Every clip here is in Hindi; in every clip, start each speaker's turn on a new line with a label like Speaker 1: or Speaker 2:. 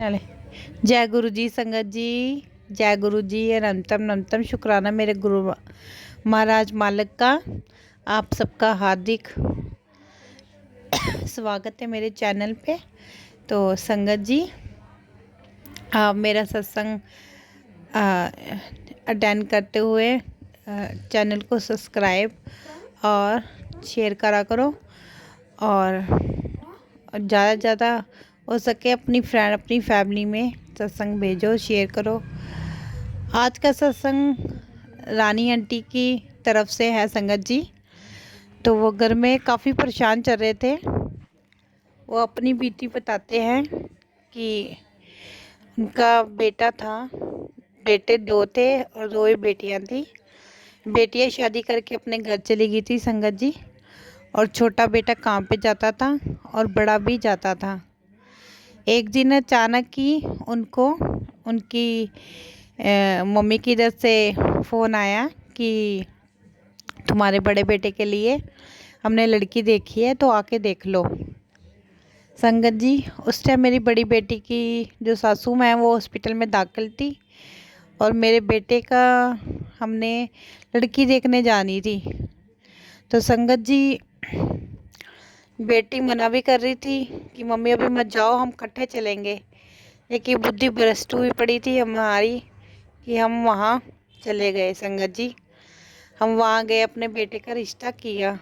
Speaker 1: चले। जय गुरु जी संगत जी, जय गुरु जी। अनंतम अनंतम शुक्राना मेरे गुरु महाराज मालिक का। आप सबका हार्दिक स्वागत है मेरे चैनल पे। तो संगत जी, आप मेरा सत्संग अटेंड करते हुए चैनल को सब्सक्राइब और शेयर करा करो, और ज़्यादा से ज़्यादा हो सके अपनी फैमिली में सत्संग भेजो, शेयर करो। आज का सत्संग रानी आंटी की तरफ से है संगत जी। तो वो घर में काफ़ी परेशान चल रहे थे। वो अपनी बीती बताते हैं कि उनका बेटा था, बेटे दो थे और दो ही बेटियां थी। बेटियां शादी करके अपने घर चली गई थी संगत जी, और छोटा बेटा काम पे जाता था और बड़ा भी जाता था। एक दिन अचानक ही उनको उनकी मम्मी की तरफ से फ़ोन आया कि तुम्हारे बड़े बेटे के लिए हमने लड़की देखी है, तो आके देख लो। संगत जी, उस टाइम मेरी बड़ी बेटी की जो सासू माँ है वो हॉस्पिटल में दाखिल थी, और मेरे बेटे का हमने लड़की देखने जानी थी। तो संगत जी, बेटी मना भी कर रही थी कि मम्मी अभी मत जाओ, हम इकट्ठे चलेंगे। लेकिन बुद्धि भ्रष्ट हुई पड़ी थी हमारी कि हम वहाँ चले गए संगत जी। हम वहाँ गए, अपने बेटे का रिश्ता किया।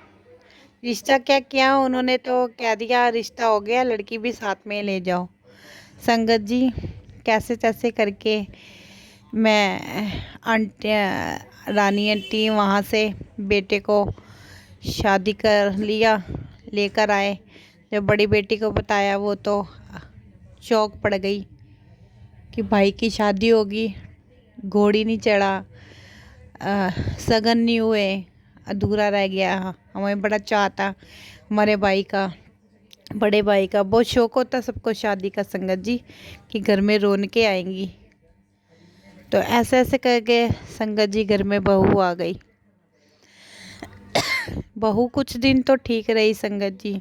Speaker 1: रिश्ता क्या किया, उन्होंने तो कह दिया रिश्ता हो गया, लड़की भी साथ में ले जाओ। संगत जी, कैसे तैसे करके मैं आंटी रानी आंटी वहाँ से बेटे को शादी कर लिया, लेकर आए। जब बड़ी बेटी को बताया, वो तो शौक पड़ गई कि भाई की शादी होगी। घोड़ी नहीं चढ़ा, सगन नहीं हुए, अधूरा रह गया। हमें बड़ा चाह था हमारे भाई का, बड़े भाई का बहुत शौक होता सबको शादी का संगत जी, कि घर में रौनकें आएंगी। तो ऐसे ऐसे करके संगत जी घर में बहू आ गई। बहू कुछ दिन तो ठीक रही संगत जी।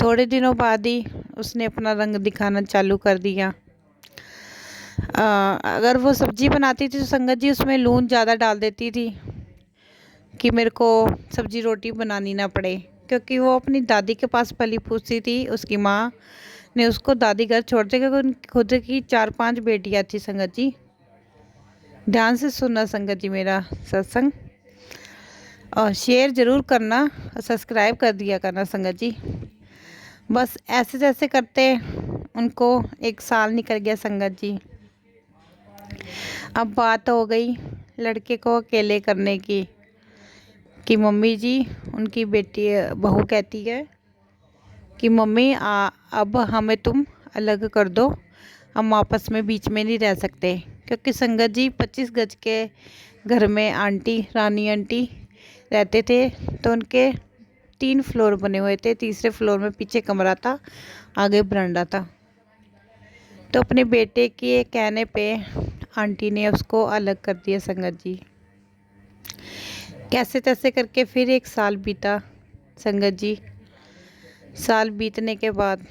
Speaker 1: थोड़े दिनों बाद ही उसने अपना रंग दिखाना चालू कर दिया। अगर वो सब्जी बनाती थी तो संगत जी उसमें लून ज़्यादा डाल देती थी कि मेरे को सब्जी रोटी बनानी ना पड़े, क्योंकि वो अपनी दादी के पास पली फूसी थी। उसकी माँ ने उसको दादी घर छोड़ दिया, क्योंकि उनकी खुद की 4-5 बेटियाँ थी संगत जी। ध्यान से सुनना संगत जी मेरा सत्संग, और शेयर ज़रूर करना और सब्सक्राइब कर दिया करना संगत जी। बस ऐसे जैसे करते उनको 1 साल निकल गया संगत जी। अब बात हो गई लड़के को अकेले करने की, कि मम्मी जी, उनकी बेटी बहू कहती है कि मम्मी अब हमें तुम अलग कर दो, हम आपस में बीच में नहीं रह सकते। क्योंकि संगत जी 25 गज के घर में आंटी रानी आंटी रहते थे। तो उनके 3 फ्लोर बने हुए थे, तीसरे फ्लोर में पीछे कमरा था, आगे बरांडा था। तो अपने बेटे के कहने पे आंटी ने उसको अलग कर दिया संगत जी। कैसे तैसे करके फिर 1 साल बीता संगत जी। साल बीतने के बाद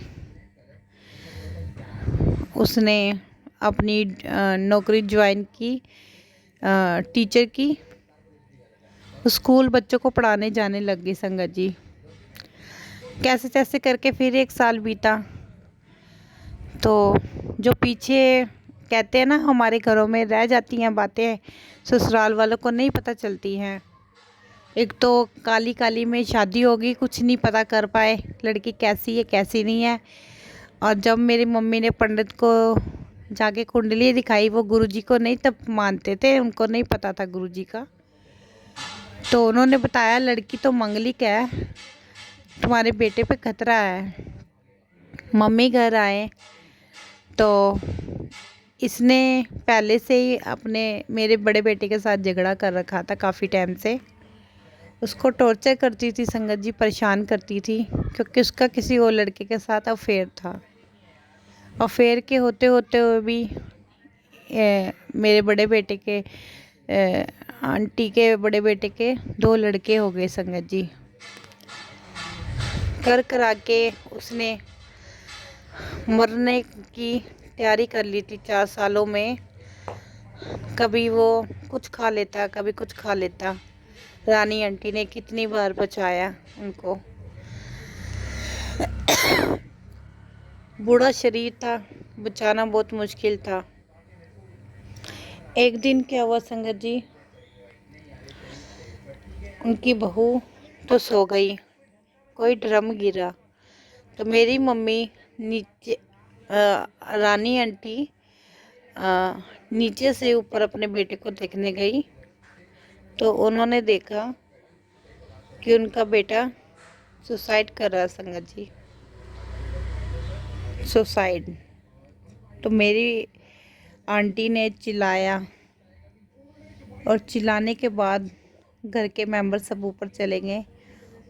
Speaker 1: उसने अपनी नौकरी ज्वाइन की, टीचर की। स्कूल बच्चों को पढ़ाने जाने लग गई संगत जी। कैसे तैसे करके फिर 1 साल बीता। तो जो पीछे कहते हैं ना, हमारे घरों में रह जाती हैं बातें, ससुराल वालों को नहीं पता चलती हैं। एक तो काली काली में शादी होगी, कुछ नहीं पता कर पाए लड़की कैसी है कैसी नहीं है। और जब मेरी मम्मी ने पंडित को जाके कुंडली दिखाई, वो गुरुजी को नहीं तब मानते थे, उनको नहीं पता था गुरुजी का। तो उन्होंने बताया लड़की तो मंगलिक है, तुम्हारे बेटे पे खतरा है। मम्मी घर आए तो इसने पहले से ही अपने मेरे बड़े बेटे के साथ झगड़ा कर रखा था काफ़ी टाइम से। उसको टॉर्चर करती थी संगत जी, परेशान करती थी, क्योंकि उसका किसी और लड़के के साथ अफेयर था। अफेयर के होते होते हुए भी मेरे बड़े बेटे के आंटी के बड़े बेटे के 2 लड़के हो गए संगत जी। कर करा के उसने मरने की तैयारी कर ली थी 4 सालों में। कभी वो कुछ खा लेता, कभी कुछ खा लेता। रानी आंटी ने कितनी बार बचाया उनको। बूढ़ा शरीर था, बचाना बहुत मुश्किल था। एक दिन क्या हुआ संगत जी, उनकी बहू तो सो गई, कोई ड्रम गिरा तो मेरी मम्मी नीचे रानी आंटी नीचे से ऊपर अपने बेटे को देखने गई तो उन्होंने देखा कि उनका बेटा सुसाइड कर रहा है संगत जी, सुसाइड। तो मेरी आंटी ने चिल्लाया और चिल्लाने के बाद घर के मेंबर सब ऊपर चले गए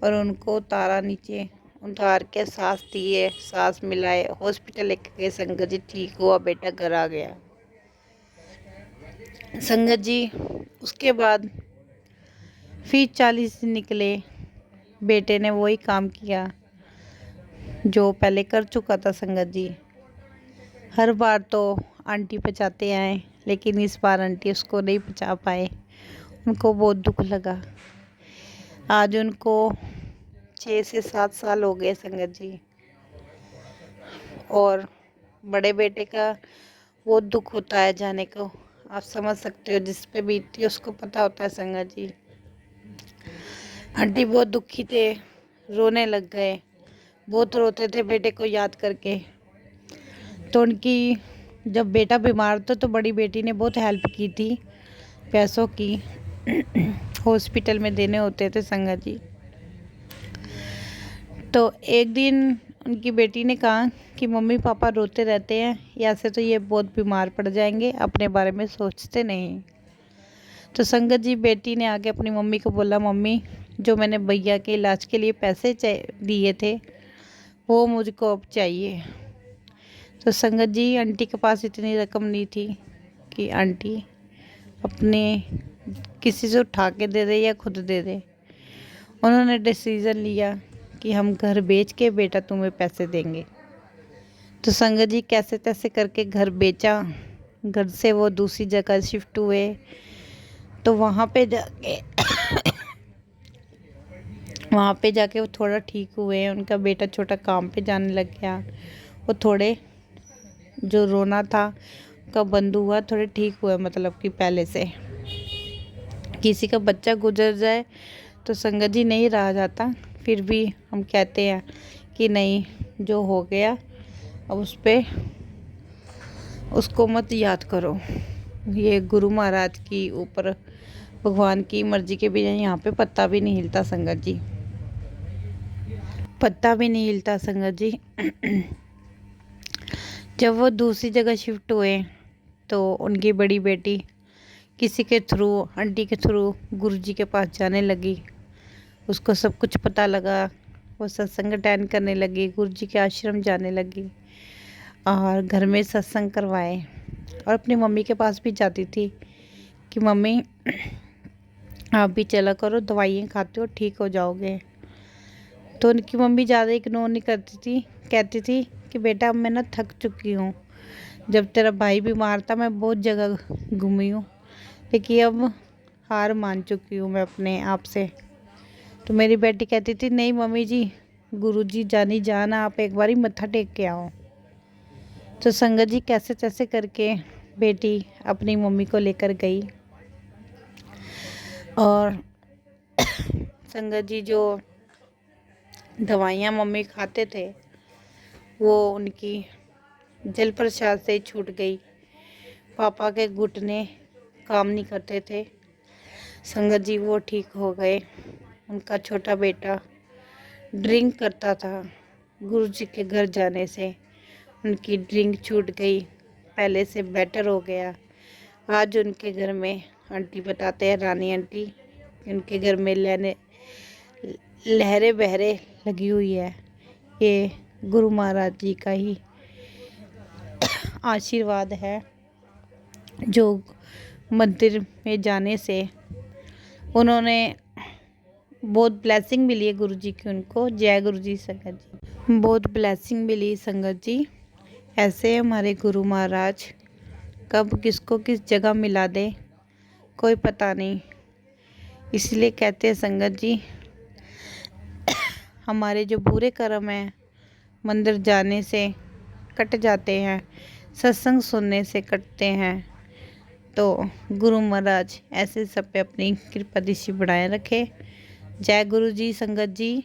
Speaker 1: और उनको उतारा नीचे, उतार के सांस दिए, सांस मिलाए, हॉस्पिटल लेके गए संगत जी। ठीक हुआ, बेटा घर आ गया संगत जी। उसके बाद फिर 40 दिन निकले, बेटे ने वही काम किया जो पहले कर चुका था संगत जी। हर बार तो आंटी बचाते आए, लेकिन इस बार आंटी उसको नहीं बचा पाए। उनको बहुत दुख लगा। आज उनको 6 से 7 साल हो गए संगत जी। और बड़े बेटे का बहुत दुख होता है जाने को, आप समझ सकते हो। जिस पे बीतती है उसको पता होता है संगत जी। आंटी बहुत दुखी थे, रोने लग गए, बहुत रोते थे बेटे को याद करके। तो उनकी जब बेटा बीमार था तो बड़ी बेटी ने बहुत हेल्प की थी, पैसों की हॉस्पिटल में देने होते थे संगत जी। तो एक दिन उनकी बेटी ने कहा कि मम्मी पापा रोते रहते हैं, या से तो ये बहुत बीमार पड़ जाएंगे, अपने बारे में सोचते नहीं। तो संगत जी बेटी ने आके अपनी मम्मी को बोला, मम्मी जो मैंने भैया के इलाज के लिए पैसे दिए थे वो मुझको अब चाहिए। तो संगत जी आंटी के पास इतनी रकम नहीं थी कि आंटी अपने किसी से उठा के दे दे या खुद दे दे। उन्होंने डिसीज़न लिया कि हम घर बेच के बेटा तुम्हें पैसे देंगे। तो संगत जी कैसे तैसे करके घर बेचा, घर से वो दूसरी जगह शिफ्ट हुए। तो वहाँ पे जाके वो थोड़ा ठीक हुए, उनका बेटा छोटा काम पे जाने लग गया। वो थोड़े जो रोना था उनका बंद हुआ, थोड़े ठीक हुए, मतलब कि पहले से। किसी का बच्चा गुजर जाए तो संगत जी नहीं रहा जाता, फिर भी हम कहते हैं कि नहीं, जो हो गया अब उसको मत याद करो। ये गुरु महाराज की ऊपर भगवान की मर्जी के बिना यहाँ पे पत्ता भी नहीं हिलता संगत जी, पत्ता भी नहीं हिलता संगत जी। जब वो दूसरी जगह शिफ्ट हुए तो उनकी बड़ी बेटी किसी के थ्रू, आंटी के थ्रू गुरुजी के पास जाने लगी। उसको सब कुछ पता लगा, वो सत्संग अटेंड करने लगी, गुरुजी के आश्रम जाने लगी और घर में सत्संग करवाए। और अपनी मम्मी के पास भी जाती थी कि मम्मी आप भी चला करो, दवाइयाँ खाते हो ठीक हो जाओगे। तो उनकी मम्मी ज़्यादा इग्नोर नहीं करती थी, कहती थी कि बेटा अब मैं ना थक चुकी हूँ, जब तेरा भाई बीमार था मैं बहुत जगह घूमी हूँ, लेकिन अब हार मान चुकी हूँ मैं अपने आप से। तो मेरी बेटी कहती थी नहीं मम्मी जी, गुरुजी जानी जाना, आप एक बारी मत्था टेक के आओ। तो संगत जी कैसे तैसे करके बेटी अपनी मम्मी को लेकर गई। और संगत जी जो दवाइयाँ मम्मी खाते थे वो उनकी जल प्रसाद से छूट गई। पापा के घुटने काम नहीं करते थे संगत जी, वो ठीक हो गए। उनका छोटा बेटा ड्रिंक करता था, गुरुजी के घर जाने से उनकी ड्रिंक छूट गई, पहले से बेटर हो गया। आज उनके घर में आंटी बताते हैं, रानी आंटी, उनके घर में लहरे बहरे लगी हुई है। ये गुरु महाराज जी का ही आशीर्वाद है, जो मंदिर में जाने से उन्होंने बहुत ब्लेसिंग मिली है गुरु जी की उनको। जय गुरु जी संगत जी, बहुत ब्लेसिंग मिली संगत जी। ऐसे हमारे गुरु महाराज कब किसको किस जगह मिला दे कोई पता नहीं। इसलिए कहते हैं संगत जी, हमारे जो बुरे कर्म हैं मंदिर जाने से कट जाते हैं, सत्संग सुनने से कटते हैं। तो गुरु महाराज ऐसे सब पे अपनी कृपा दृष्टि बढ़ाए रखे। जय गुरु जी संगत जी।